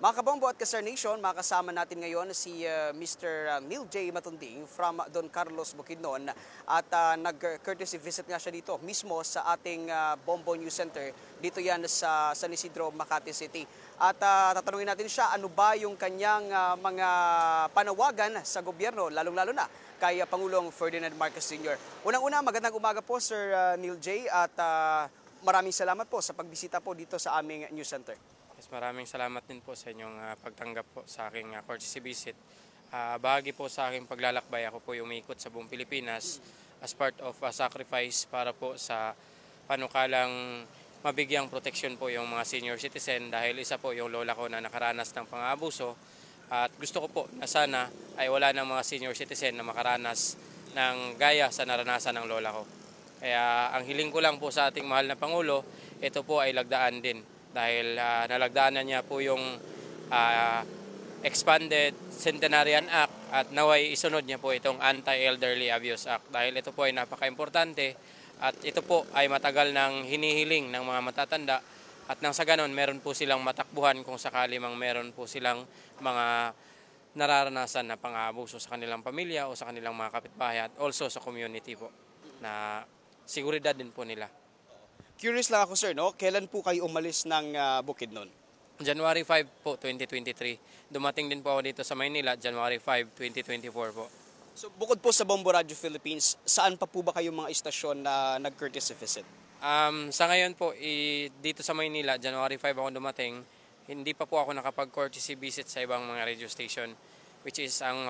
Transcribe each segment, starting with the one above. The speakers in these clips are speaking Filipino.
Mga kabombo at ka-Star Nation, makasama natin ngayon si Mr. Neil J. Matunding from Don Carlos, Bukidnon at nag-courtesy visit nga siya dito mismo sa ating Bombo News Center. Dito yan sa San Isidro, Makati City. At tatanungin natin siya ano ba yung kanyang mga panawagan sa gobyerno, lalong-lalo na kay Pangulong Ferdinand Marcos Sr. Unang-una, magandang umaga po Sir Neil J. At maraming salamat po sa pagbisita po dito sa aming news center. Maraming salamat din po sa inyong pagtanggap po sa aking courtesy visit. Bahagi po sa aking paglalakbay, ako po umikot sa buong Pilipinas as part of a sacrifice para po sa panukalang mabigyang proteksyon po yung mga senior citizen dahil isa po yung lola ko na nakaranas ng pang-aabuso. At gusto ko po na sana ay wala ng mga senior citizen na makaranas ng gaya sa naranasan ng lola ko. Kaya ang hiling ko lang po sa ating mahal na Pangulo, ito po ay lagdaan din. Dahil nalagdaanan niya po yung Expanded Centenarian Act at naway isunod niya po itong Anti-Elderly Abuse Act. Dahil ito po ay napaka-importante at ito po ay matagal ng hinihiling ng mga matatanda at nang sa ganon meron po silang matakbuhan kung sakali mang meron po silang mga nararanasan na pang-aabuso sa kanilang pamilya o sa kanilang mga kapitbahay at also sa community po na seguridad din po nila. Curious lang ako sir, no? Kailan po kayo umalis ng Bukidnon? January 5 po, 2023. Dumating din po ako dito sa Maynila, January 5, 2024 po. So bukod po sa Bombo Radio Philippines, saan pa po ba kayo mga istasyon na nag-courtesy visit? Sa ngayon po, dito sa Maynila, January 5 ako dumating. Hindi pa po ako nakapag-courtesy visit sa ibang mga radio station. Which is ang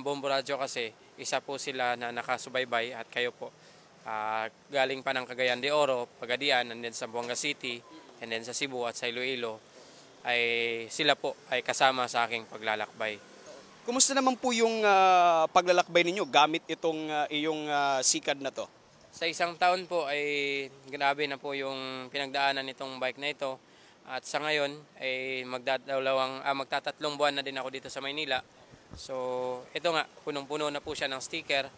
Bombo Radio kasi, isa po sila na nakasubaybay at kayo po. Galing pa ng Cagayan de Oro, Pagadian, and then sa Buanga City, and then sa Cebu at sa Iloilo, ay sila po ay kasama sa aking paglalakbay. Kumusta naman po yung paglalakbay ninyo gamit itong iyong sikad na to? Sa isang taon po ay grabe na po yung pinagdaanan nitong bike na ito. At sa ngayon ay magtatatlong buwan na din ako dito sa Maynila. So ito nga, punong-puno na po siya ng sticker.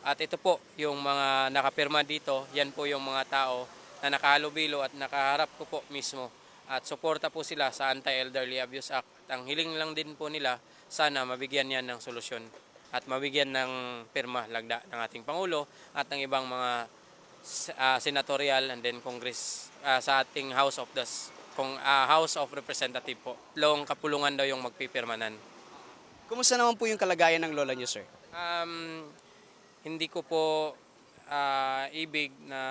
At ito po, yung mga nakapirma dito, yan po yung mga tao na nakahalubilo at nakaharap ko po mismo. At suporta po sila sa Anti-Elderly Abuse Act. At ang hiling lang din po nila, sana mabigyan yan ng solusyon. At mabigyan ng pirma lagda ng ating Pangulo at ng ibang mga senatorial and then Congress sa ating House of Representative po. Long kapulungan daw yung magpipirmanan. Kumusta naman po yung kalagayan ng lola niyo, sir? Hindi ko po ibig na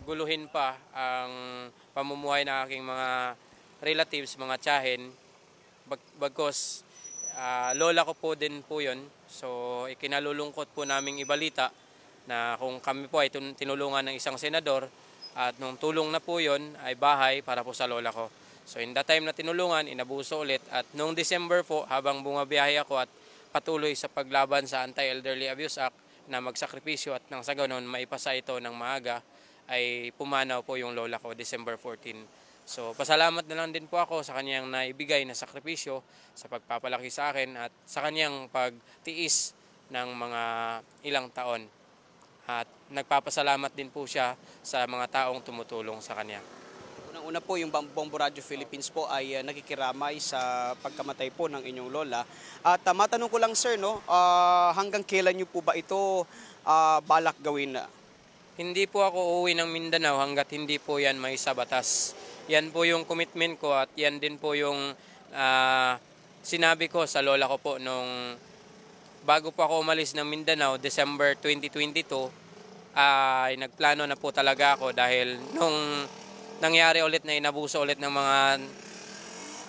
guluhin pa ang pamumuhay ng aking mga relatives, mga tiyahin. Bagkos lola ko po din po yun. So ikinalulungkot po naming ibalita na kung kami po ay tinulungan ng isang senador at nung tulong na po yun ay bahay para po sa lola ko. So in that time na tinulungan, inabuso ulit at noong December po habang bumabiyahe ako at patuloy sa paglaban sa Anti-Elderly Abuse Act na magsakripisyo at nang sa ganon maipasa ito ng maaga ay pumanaw po yung lola ko December 14. So pasalamat na lang din po ako sa kanyang naibigay na sakripisyo sa pagpapalaki sa akin at sa kanyang pagtiis ng mga ilang taon. At nagpapasalamat din po siya sa mga taong tumutulong sa kanya. Unang-una po, yung Bombo Radio Philippines po ay nakikiramay sa pagkamatay po ng inyong lola. At matanong ko lang sir, no, hanggang kailan niyo po ba ito balak gawin? Hindi po ako uuwi ng Mindanao hanggat hindi po yan may sa batas. Yan po yung commitment ko at yan din po yung sinabi ko sa lola ko po nung bago po ako umalis ng Mindanao, December 2022, ay nagplano na po talaga ako dahil nung nangyari ulit na inabuso ulit ng mga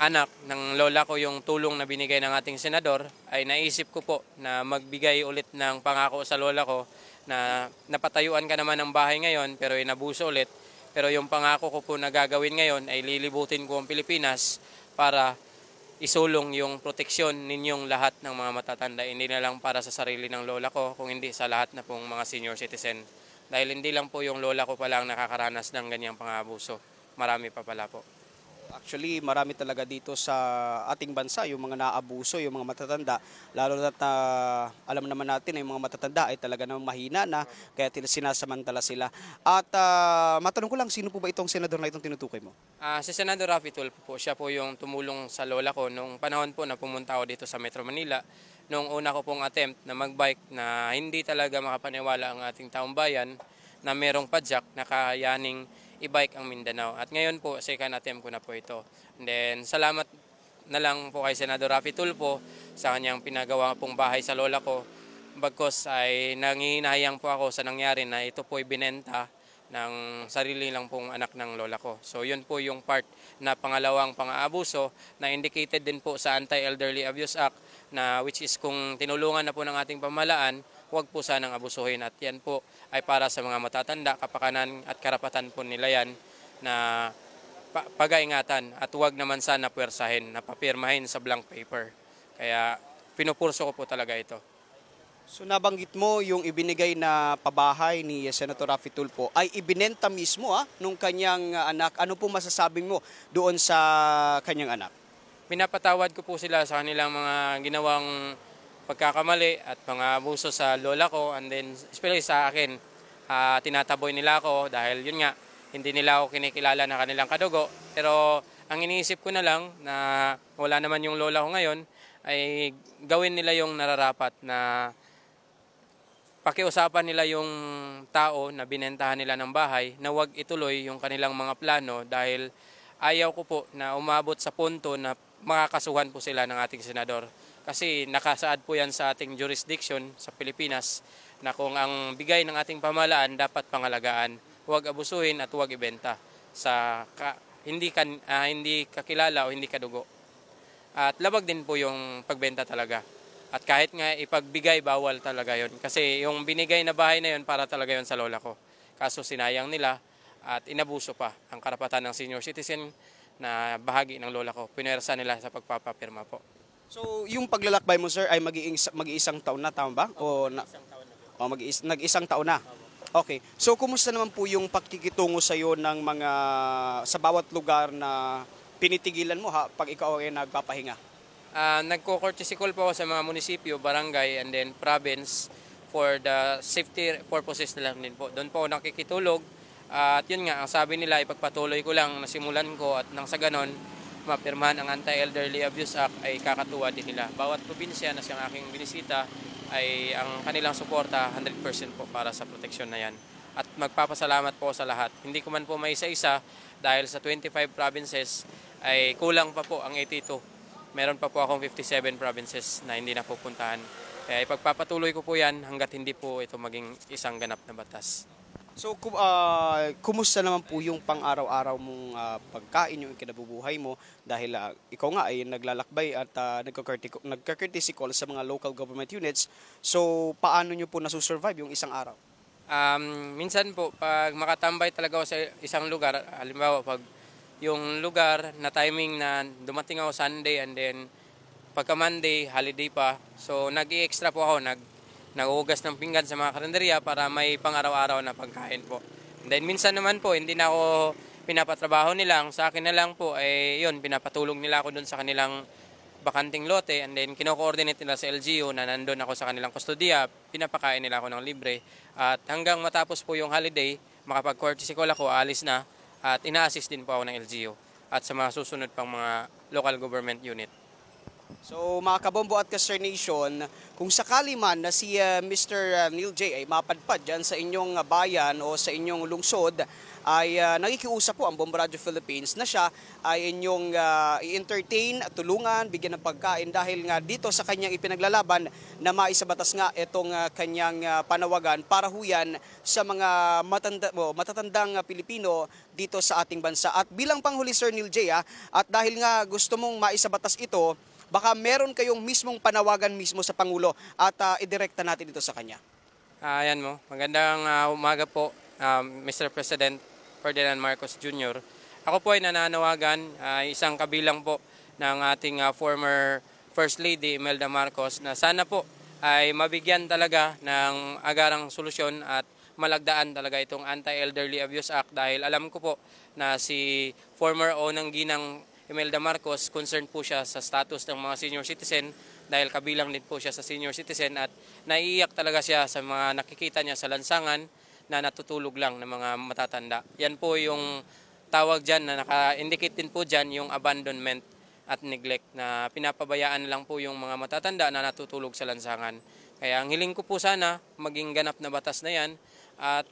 anak ng lola ko yung tulong na binigay ng ating senador, ay naisip ko po na magbigay ulit ng pangako sa lola ko na napatayuan ka naman ng bahay ngayon pero inabuso ulit. Pero yung pangako ko po na gagawin ngayon ay lilibutin ko ang Pilipinas para isulong yung proteksyon ninyong lahat ng mga matatanda. Hindi na lang para sa sarili ng lola ko, kung hindi sa lahat na pong mga senior citizen. Dahil hindi lang po yung lola ko pala ang nakakaranas ng ganyang pang-aabuso. Marami pa pala po. Actually, marami talaga dito sa ating bansa yung mga naabuso, yung mga matatanda. Lalo na alam naman natin na yung mga matatanda ay talaga namang mahina na kaya sinasamantala sila. At matanong ko lang, sino po ba itong senador na itong tinutukoy mo? Si Senador Raffy Tulfo po, siya po yung tumulong sa lola ko nung panahon po na pumunta ako dito sa Metro Manila. Nung una ko pong attempt na magbike na hindi talaga makapaniwala ang ating taong bayan na merong padjak na kayaning i-bike ang Mindanao. At ngayon po, second attempt ko na po ito. And then, salamat na lang po kay Senador Raffy Tulfo sa kanyang pinagawa pong bahay sa lola ko. Bagkos ay nangihinayang po ako sa nangyari na ito po ay binenta ng sarili lang pong anak ng lola ko. So yun po yung part na pangalawang pang-aabuso na indicated din po sa Anti-Elderly Abuse Act na which is kung tinulungan na po ng ating pamahalaan, huwag po sanang abusuhin. At yan po ay para sa mga matatanda, kapakanan at karapatan po nila yan na pag-aingatan at huwag naman sana puwersahin na papirmahin sa blank paper. Kaya pinupurso ko po talaga ito. So nabanggit mo yung ibinigay na pabahay ni Senator Raffy Tulfo ay ibinenta mismo nung kanyang anak. Ano po masasabing mo doon sa kanyang anak? Pinapatawad ko po sila sa kanilang mga ginawang pagkakamali at mga abuso sa lola ko, and then especially sa akin, tinataboy nila ako dahil yun nga, hindi nila ako kinikilala na kanilang kadugo. Pero ang iniisip ko na lang na wala naman yung lola ko ngayon ay gawin nila yung nararapat na pakiusapan nila yung tao na binentahan nila ng bahay na huwag ituloy yung kanilang mga plano dahil ayaw ko po na umabot sa punto na makakasuhan po sila ng ating senador. Kasi nakasaad po yan sa ating jurisdiction sa Pilipinas na kung ang bigay ng ating pamahalaan dapat pangalagaan, huwag abusuhin at huwag ibenta sa hindi kakilala o hindi kadugo. At labag din po yung pagbenta talaga. At kahit nga ipagbigay, bawal talaga yon. Kasi yung binigay na bahay na yon para talaga yon sa lola ko. Kaso sinayang nila at inabuso pa ang karapatan ng senior citizen na bahagi ng lola ko. Pinersa nila sa pagpapapirma po. So yung paglalakbay mo, sir, ay mag-iisang taon na, tama ba? O nag-isang taon na? Okay. So kumusta naman po yung pagkikitungo sa iyo ng mga sa bawat lugar na pinitigilan mo pag ikaw ay nagpapahinga? Nagko-courtesy call po ako sa mga munisipyo, barangay, and then province for the safety purposes na lang din po. Doon po ako nakikitulog. At yun nga, ang sabi nila, ipagpatuloy ko lang, nasimulan ko at nang sa ganon, mapirmahan ang Anti-Elderly Abuse Act ay kakatuwa din nila. Bawat probinsya na siyang aking binisita ay ang kanilang suporta 100% po para sa proteksyon na yan. At magpapasalamat po sa lahat. Hindi ko man po may isa-isa dahil sa 25 provinces ay kulang pa po ang 82. Meron pa po akong 57 provinces na hindi napupuntahan. Kaya ipagpapatuloy ko po yan hanggat hindi po ito maging isang ganap na batas. So, kumusta naman po yung pang-araw-araw mong pagkain, yung kinabubuhay mo dahil ikaw nga ay naglalakbay at nagka-courtesy call sa mga local government units. So, paano nyo po nasusurvive yung isang araw? Minsan po, pag makatambay talaga ako sa isang lugar, halimbawa pag yung lugar na timing na dumating ako Sunday and then pagka Monday, holiday pa, so nag-i-extra po ako, naghuhugas ng pinggan sa mga karinderya para may pang-araw-araw na pagkain po. And then minsan naman po, hindi na ako pinapatrabaho nilang, sa akin na lang po, yun, pinapatulong nila ako dun sa kanilang bakanting lote, and then kino-coordinate nila sa LGU na nandun ako sa kanilang kustodiya, pinapakain nila ako ng libre. At hanggang matapos po yung holiday, makapag-courtesy call ako, alis na, at ina-assist din po ako ng LGU at sa mga susunod pang mga local government unit. So mga kabombo at ka-Sir Nation, kung sakali man na si Mr. Neil J. ay mapadpad dyan sa inyong bayan o sa inyong lungsod, ay nakikiusap po ang Bombo Radio Philippines na siya ay inyong i-entertain, tulungan, bigyan ng pagkain dahil nga dito sa kanyang ipinaglalaban na maisabatas nga itong kanyang panawagan para huyan sa mga matatandang Pilipino dito sa ating bansa. At bilang panghuli, Sir Neil J., at dahil nga gusto mong maisabatas ito, baka meron kayong mismong panawagan mismo sa Pangulo at idirekta natin ito sa kanya. Ayan mo, magandang umaga po, Mr. President Ferdinand Marcos Jr. Ako po ay nananawagan, isang kabilang po ng ating former First Lady Imelda Marcos na sana po ay mabigyan talaga ng agarang solusyon at malagdaan talaga itong Anti-Elderly Abuse Act dahil alam ko po na si former Onang Ginang Imelda Marcos, concerned po siya sa status ng mga senior citizen dahil kabilang din po siya sa senior citizen at naiiyak talaga siya sa mga nakikita niya sa lansangan na natutulog lang ng mga matatanda. Yan po yung tawag dyan na naka-indicate din po dyan yung abandonment at neglect na pinapabayaan lang po yung mga matatanda na natutulog sa lansangan. Kaya ang hiling ko po sana maging ganap na batas na yan at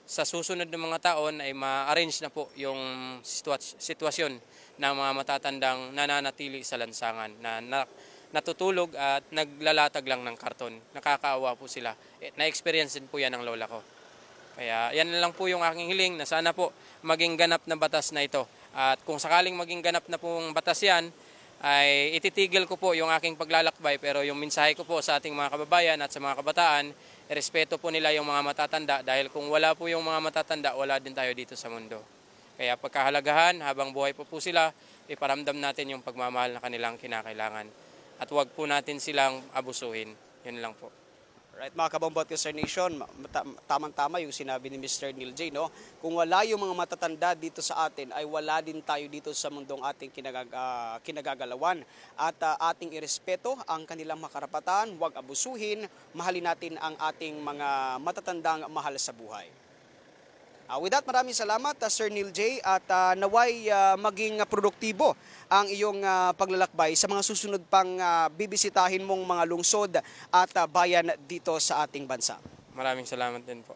sa susunod ng mga taon ay ma-arrange na po yung sitwasyon ng mga matatandang nananatili sa lansangan na natutulog at naglalatag lang ng karton. Nakakaawa po sila. Na-experience din po yan ng lola ko. Kaya yan lang po yung aking hiling na sana po maging ganap na batas na ito. At kung sakaling maging ganap na pong batas yan, ay ititigil ko po yung aking paglalakbay pero yung mensahe ko po sa ating mga kababayan at sa mga kabataan, respeto po nila yung mga matatanda dahil kung wala po yung mga matatanda, wala din tayo dito sa mundo. Kaya pagkahalagahan, habang buhay po sila, iparamdam natin yung pagmamahal na kanilang kinakailangan. At huwag po natin silang abusuhin. Yun lang po. Right, mga Kabombot Sir Nation, tamang-tama yung sinabi ni Mr. Neil J. No? Kung wala yung mga matatanda dito sa atin, ay wala din tayo dito sa mundong ating kinagagalawan. At ating irespeto ang kanilang makarapatan, huwag abusuhin, mahalin natin ang ating mga matatandang mahal sa buhay. With that, maraming salamat Sir Neil J. At naway maging produktibo ang iyong paglalakbay sa mga susunod pang bibisitahin mong mga lungsod at bayan dito sa ating bansa. Maraming salamat din po.